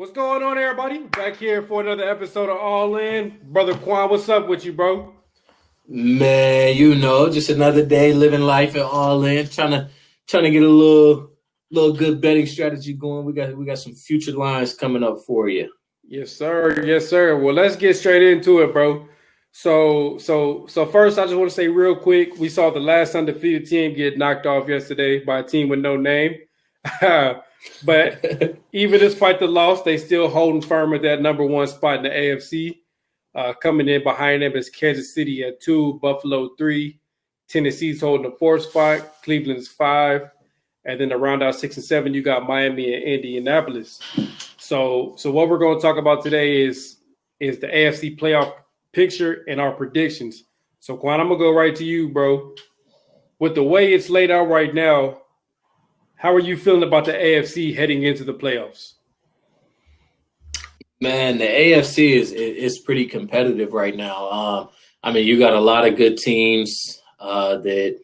What's going on, everybody? Back here for another episode of All In. Brother Quan, what's up with you, bro? Man, just another day living life at all in, trying to get a little good betting strategy going. We got some future lines coming up for you. Yes, sir. Yes, sir. Well, let's get straight into it, bro. So first, I just want to say real quick, we saw the last undefeated team get knocked off yesterday by a team with no name. But even despite the loss, they still holding firm at that number one spot in the AFC. Coming in behind them is Kansas City at 2, Buffalo 3, Tennessee's holding the 4th spot, Cleveland's 5, and then to round out 6 and 7, you got Miami and Indianapolis. So what we're going to talk about today is the AFC playoff picture and our predictions. So Quan, I'm gonna go right to you, bro. With the way it's laid out right now, how are you feeling about the AFC heading into the playoffs? Man, the AFC is pretty competitive right now. You got a lot of good teams that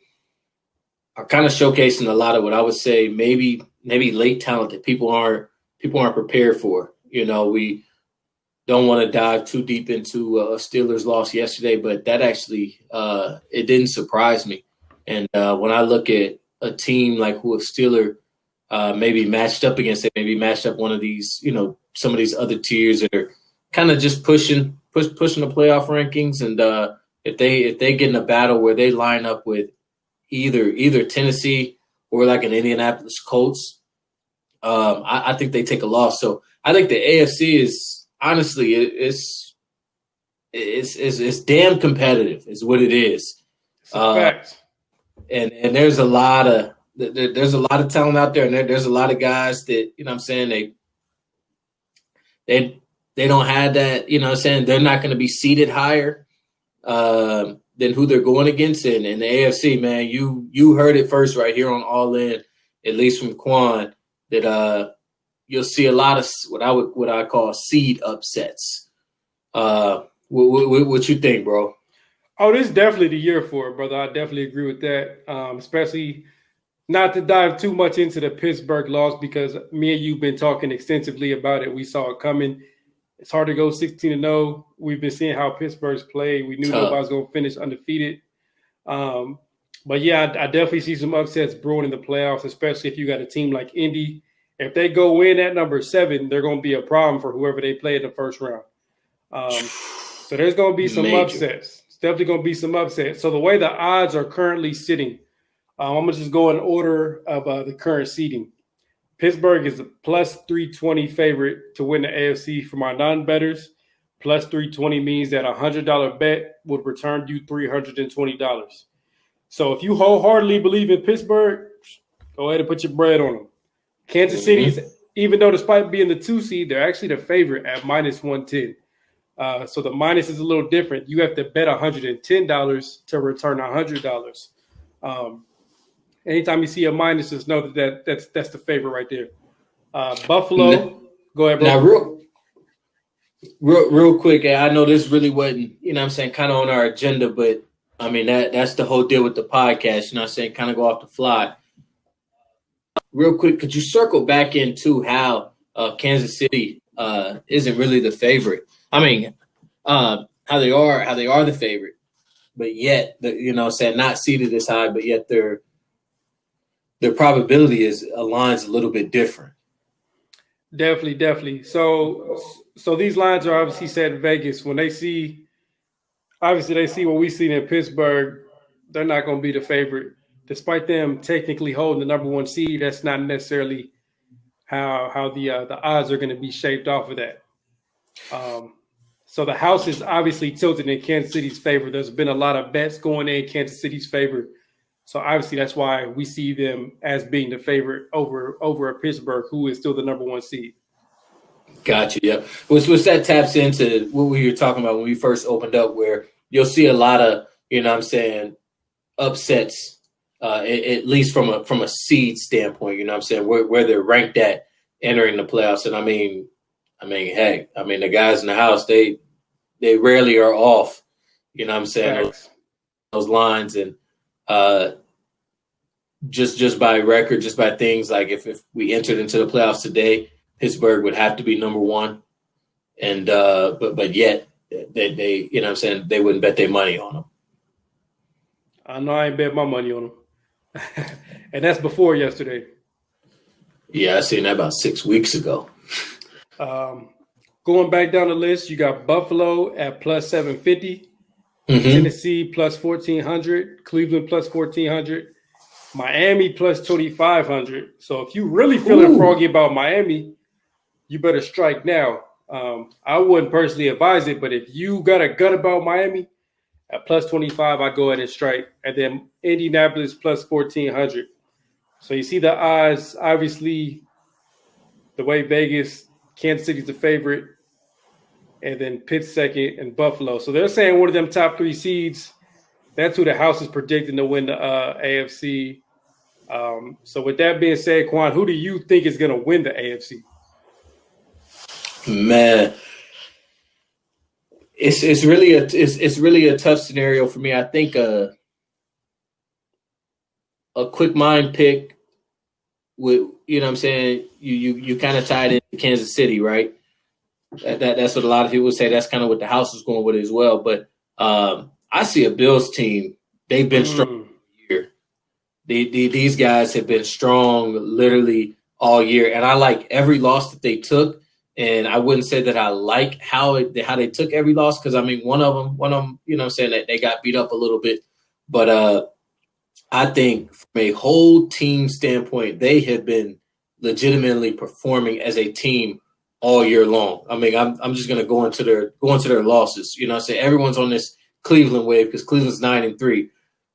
are kind of showcasing a lot of what I would say maybe late talent that people aren't prepared for. We don't want to dive too deep into a Steelers loss yesterday, but that actually it didn't surprise me. And when I look at a team like who a Steeler maybe matched up against, maybe matched up one of these, some of these other tiers that are kind of just pushing the playoff rankings. And if they get in a battle where they line up with either Tennessee or like an Indianapolis Colts, I think they take a loss. So I think the AFC is honestly it's damn competitive, is what it is. Fact. And there's a lot of talent out there, and there's a lot of guys that they don't have that, they're not going to be seated higher than who they're going against. And in the AFC, man, you heard it first right here on All In, at least from Quan, that you'll see a lot of what I call seed upsets. What you think, bro? Oh, this is definitely the year for it, brother. I definitely agree with that. Especially not to dive too much into the Pittsburgh loss, because me and you've been talking extensively about it. We saw it coming. It's hard to go 16-0. We've been seeing how Pittsburgh's played. We knew nobody was going to finish undefeated. But yeah, I definitely see some upsets brewing in the playoffs, especially if you got a team like Indy. If they go in at number 7, they're going to be a problem for whoever they play in the first round. So there's going to be some upsets. It's definitely going to be some upsets. So the way the odds are currently sitting, I'm going to just go in order of the current seeding. Pittsburgh is a plus 320 favorite to win the AFC from our non-bettors. Plus 320 means that a $100 bet would return you $320. So if you wholeheartedly believe in Pittsburgh, go ahead and put your bread on them. Kansas City's, even though despite being the 2 seed, they're actually the favorite at minus 110. So the minus is a little different. You have to bet $110 to return $100. Anytime you see a minus, just know that's the favorite right there. Buffalo, go ahead, bro. Now, real quick, I know this really wasn't, kind of on our agenda, but that's the whole deal with the podcast, kind of go off the fly. Real quick, could you circle back into how Kansas City isn't really the favorite? How they are the favorite, but yet not seated as high, but yet their probability aligns a little bit different. Definitely. So these lines are obviously set in Vegas. When they see what we've seen in Pittsburgh, they're not going to be the favorite. Despite them technically holding the number 1 seed, that's not necessarily how the odds are going to be shaped off of that. So the house is obviously tilted in Kansas City's favor. There's been a lot of bets going in Kansas City's favor. So obviously that's why we see them as being the favorite over a Pittsburgh, who is still the number 1 seed. Gotcha. Yeah. Which that taps into what we were talking about when we first opened up, where you'll see a lot of, upsets, at least from a seed standpoint, where they're ranked at entering the playoffs. And the guys in the house, they rarely are off, those lines. And just by record, just by things like if we entered into the playoffs today, Pittsburgh would have to be number one, and but yet they you know what I'm saying, they wouldn't bet their money on them. I know I ain't bet my money on them. And that's before yesterday. Yeah, I seen that about 6 weeks ago. Going back down the list, you got Buffalo at plus 750, Tennessee plus 1,400, Cleveland plus 1,400, Miami plus 2,500. So if you really feeling froggy about Miami, you better strike now. I wouldn't personally advise it, but if you got a gut about Miami, at plus 25, I go ahead and strike. And then Indianapolis plus 1,400. So you see the odds, obviously, the way Vegas, Kansas City's the favorite, and then Pitt second and Buffalo. So they're saying one of them top three seeds, that's who the house is predicting to win the AFC. So with that being said, Quan, who do you think is going to win the AFC? Man, it's really a tough scenario for me. I think a quick mind pick would, you know what I'm saying, you kind of tied into Kansas City, right? That's what a lot of people say. That's kind of what the house is going with as well. But I see a Bills team. They've been strong all year. These guys have been strong literally all year, and I like every loss that they took. And I wouldn't say that I like how they took every loss, because I mean one of them, you know what I'm saying, that they got beat up a little bit. But I think from a whole team standpoint, they have been legitimately performing as a team all year long. I mean, I'm just gonna go into their losses. You know what I'm saying? Everyone's on this Cleveland wave because Cleveland's 9-3.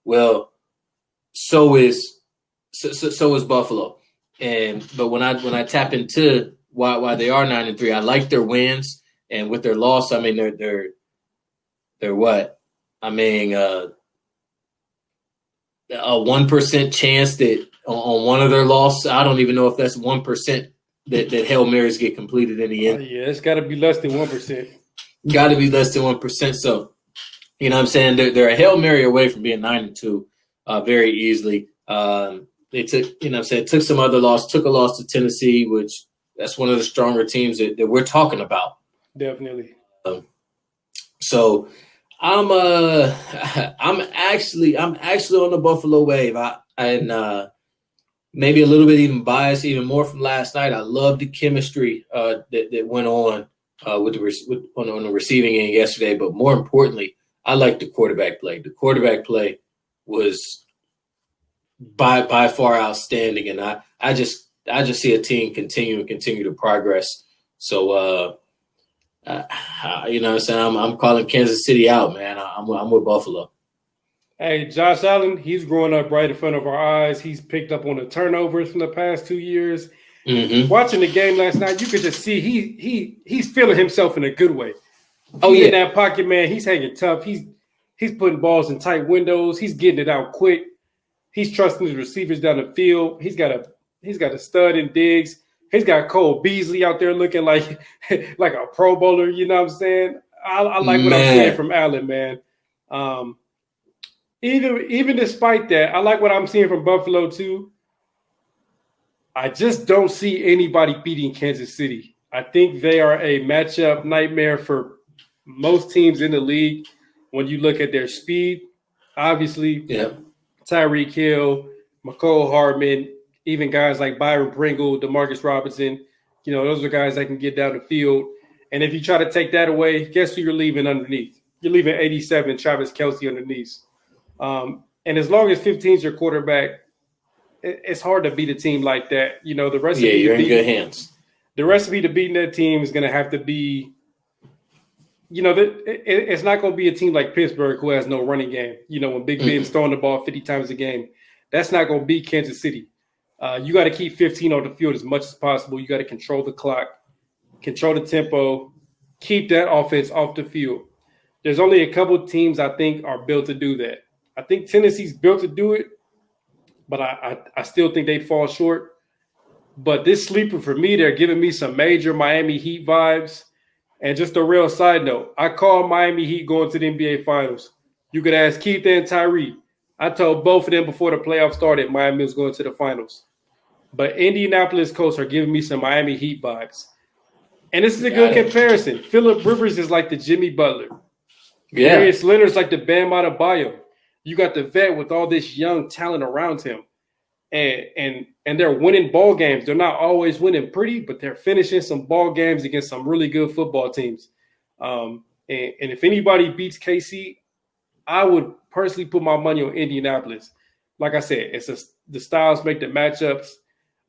Well, so is Buffalo. But when I tap into why they are 9-3, I like their wins, and with their loss, I mean they're what? I mean a 1% chance that on one of their losses, I don't even know if that's 1% that Hail Marys get completed in the end. Yeah, it's got to be less than 1%. Got to be less than 1%. So, you know what I'm saying, they're a Hail Mary away from being 9-2 very easily. They took, you know what I'm saying, took some other loss, took a loss to Tennessee, which that's one of the stronger teams that we're talking about. Definitely. So I'm actually on the Buffalo wave. And maybe a little bit even biased, even more from last night. I love the chemistry that went on on the receiving end yesterday. But more importantly, I like the quarterback play. The quarterback play was by far outstanding, and I just see a team continue to progress. So you know what I'm saying, I'm calling Kansas City out, man. I'm with Buffalo. Hey, Josh Allen, he's growing up right in front of our eyes. He's picked up on the turnovers from the past 2 years. Watching the game last night, you could just see he's feeling himself in a good way. He's in that pocket, man. He's hanging tough. He's putting balls in tight windows. He's getting it out quick. He's trusting his receivers down the field. He's got a stud in Diggs. He's got Cole Beasley out there looking like a Pro Bowler. You know what I'm saying? I like what I'm seeing from Allen, man. Even despite that, I like what I'm seeing from Buffalo too. I just don't see anybody beating Kansas City. I think they are a matchup nightmare for most teams in the league when you look at their speed. Obviously, Tyreek Hill, McCole Hardman, even guys like Byron Pringle, Demarcus Robinson, you know, those are guys that can get down the field. And if you try to take that away, guess who you're leaving underneath? You're leaving 87, Travis Kelce underneath. And as long as 15 is your quarterback, it's hard to beat a team like that. You know, the recipe. Yeah, you're in good hands. The recipe to beating that team is going to have to be, you know, it's not going to be a team like Pittsburgh who has no running game. You know, when Big Ben's throwing the ball 50 times a game, that's not going to beat Kansas City. You got to keep 15 on the field as much as possible. You got to control the clock, control the tempo, keep that offense off the field. There's only a couple of teams I think are built to do that. I think Tennessee's built to do it, but I still think they fall short. But this sleeper for me, they're giving me some major Miami Heat vibes. And just a real side note, I called Miami Heat going to the NBA Finals. You could ask Keith and Tyree. I told both of them before the playoffs started Miami was going to the finals. but Indianapolis Colts are giving me some Miami Heat vibes. And this is a Got good it. comparison. Phillip Rivers is like the Jimmy Butler. Yeah. Darius Leonard's like the Bam Adebayo. You got the vet with all this young talent around him. And they're winning ball games. They're not always winning pretty, but they're finishing some ball games against some really good football teams. And if anybody beats KC, I would personally put my money on Indianapolis. Like I said, the styles make the matchups.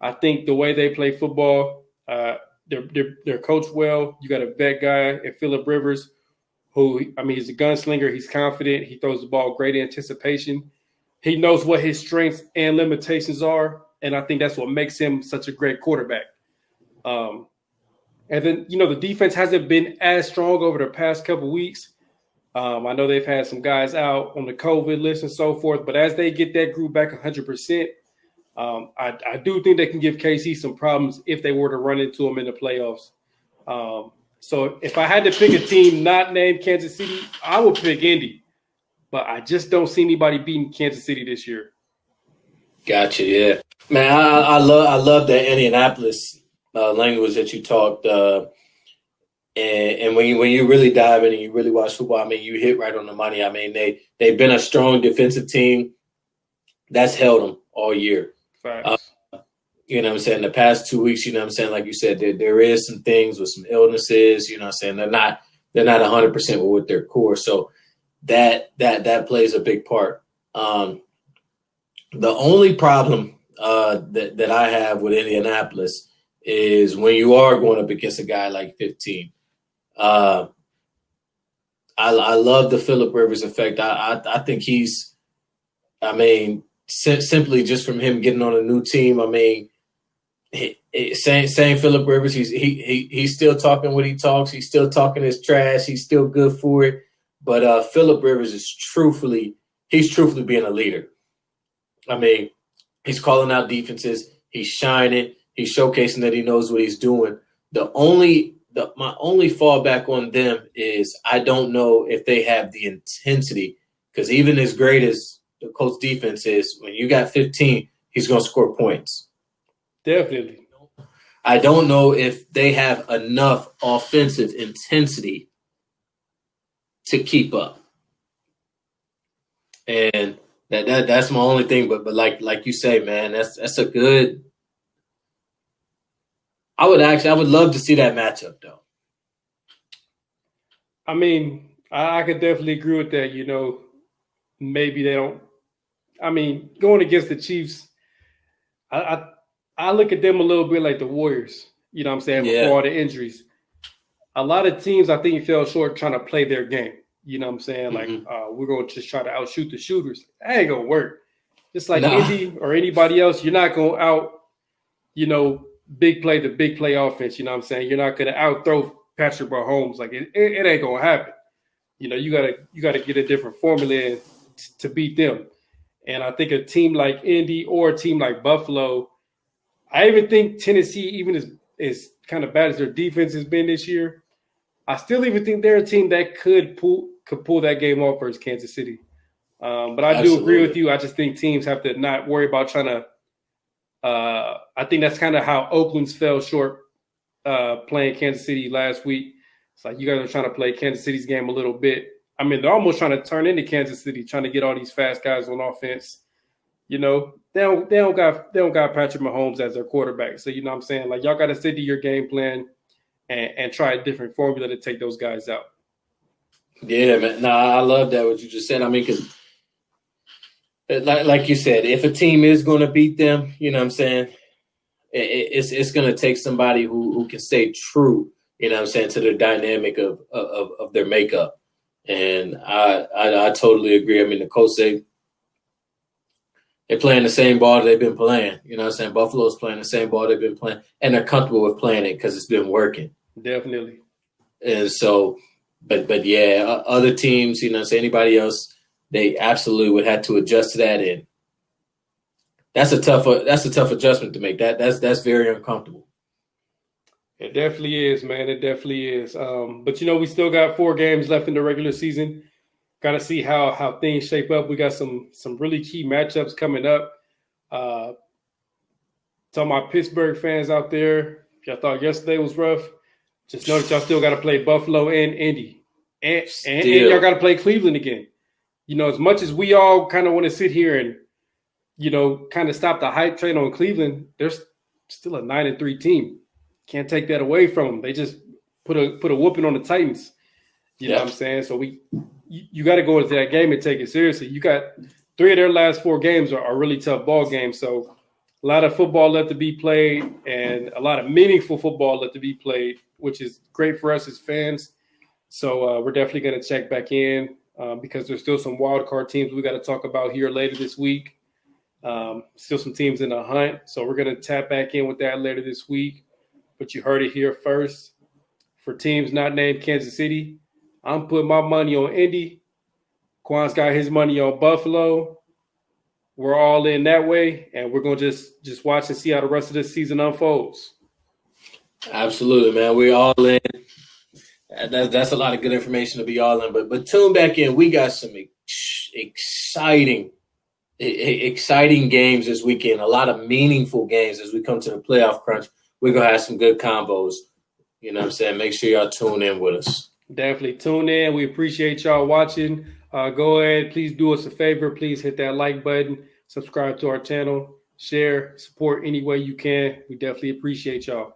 I think the way they play football, they're coached well. You got a vet guy in Phillip Rivers, who, I mean, he's a gunslinger. He's confident. He throws the ball great anticipation. He knows what his strengths and limitations are, and I think that's what makes him such a great quarterback. And then, the defense hasn't been as strong over the past couple of weeks. I know they've had some guys out on the COVID list and so forth, but as they get that group back 100%, I do think they can give KC some problems if they were to run into them in the playoffs. So if I had to pick a team not named Kansas City, I would pick Indy. But I just don't see anybody beating Kansas City this year. Gotcha. Yeah, man. I love that Indianapolis language that you talked. And when you really dive in and you really watch football, I mean, you hit right on the money. I mean, they've been a strong defensive team that's held them all year. Facts. You know what I'm saying? The past 2 weeks, you know what I'm saying? Like you said, there is some things with some illnesses. You know what I'm saying? They're not 100% with their core. So that plays a big part. The only problem that I have with Indianapolis is when you are going up against a guy like 15. I love the Phillip Rivers effect. I think he's, I mean, simply just from him getting on a new team. I mean, same Phillip Rivers. He's still talking what he talks. He's still talking his trash. He's still good for it. But Phillip Rivers is truthfully being a leader. I mean, he's calling out defenses. He's shining. He's showcasing that he knows what he's doing. My only fallback on them is I don't know if they have the intensity, because even as great as the Colts defense is, when you got 15, he's going to score points. Definitely. I don't know if they have enough offensive intensity to keep up. And that's my only thing. But like you say, man, that's a good. I would love to see that matchup though. I mean, I could definitely agree with that. Maybe they don't. I mean, going against the Chiefs, I look at them a little bit like the Warriors. You know what I'm saying? Yeah. Before all the injuries, a lot of teams I think fell short trying to play their game. You know what I'm saying? Like, we're going to just try to outshoot the shooters. That ain't going to work. Just like Indy or anybody else, you're not going to out, the big play offense. You know what I'm saying? You're not going to out-throw Patrick Mahomes. Like, it ain't going to happen. You gotta get a different formula to beat them. And I think a team like Indy or a team like Buffalo, I even think Tennessee, even as kind of bad as their defense has been this year, I still even think they're a team that could pull that game off versus Kansas City. But I do agree with you. I just think teams have to not worry about trying to I think that's kind of how Oakland's fell short playing Kansas City last week. It's like you guys are trying to play Kansas City's game a little bit. I mean, they're almost trying to turn into Kansas City, trying to get all these fast guys on offense. They don't got Patrick Mahomes as their quarterback. So, you know what I'm saying? Like, y'all got to stick to your game plan and try a different formula to take those guys out. Yeah, man. No, I love that, what you just said. I mean, because like you said, if a team is going to beat them, you know what I'm saying, it's going to take somebody who can stay true, you know what I'm saying, to the dynamic of their makeup. And I totally agree. I mean, the Colts, they're playing the same ball they've been playing. You know what I'm saying? Buffalo's playing the same ball they've been playing, and they're comfortable with playing it because it's been working. Definitely. And so, but yeah, other teams, you know what I'm saying, anybody else, they absolutely would have to adjust to that. And that's a tough adjustment to make. That's very uncomfortable. It definitely is, man. It definitely is. But, we still got 4 games left in the regular season. Got to see how things shape up. We got some really key matchups coming up. To my Pittsburgh fans out there, if y'all thought yesterday was rough, just know that y'all still got to play Buffalo and Indy. And y'all got to play Cleveland again. As much as we all kind of want to sit here and, kind of stop the hype train on Cleveland, there's still a 9-3 team. Can't take that away from them. They just put a whooping on the Titans. You know what I'm saying? So you got to go into that game and take it seriously. You got 3 of their last 4 games are really tough ball games. So a lot of football left to be played and a lot of meaningful football left to be played, which is great for us as fans. So we're definitely going to check back in because there's still some wild card teams we got to talk about here later this week. Still some teams in the hunt. So we're going to tap back in with that later this week. But you heard it here first. For teams not named Kansas City, I'm putting my money on Indy. Quan's got his money on Buffalo. We're all in that way, and we're going to just watch and see how the rest of this season unfolds. Absolutely, man. We're all in. That's a lot of good information to be all in. But tune back in. We got some exciting games this weekend, a lot of meaningful games as we come to the playoff crunch. We're going to have some good combos. You know what I'm saying? Make sure y'all tune in with us. Definitely tune in. We appreciate y'all watching. Go ahead. Please do us a favor. Please hit that like button. Subscribe to our channel. Share. Support any way you can. We definitely appreciate y'all.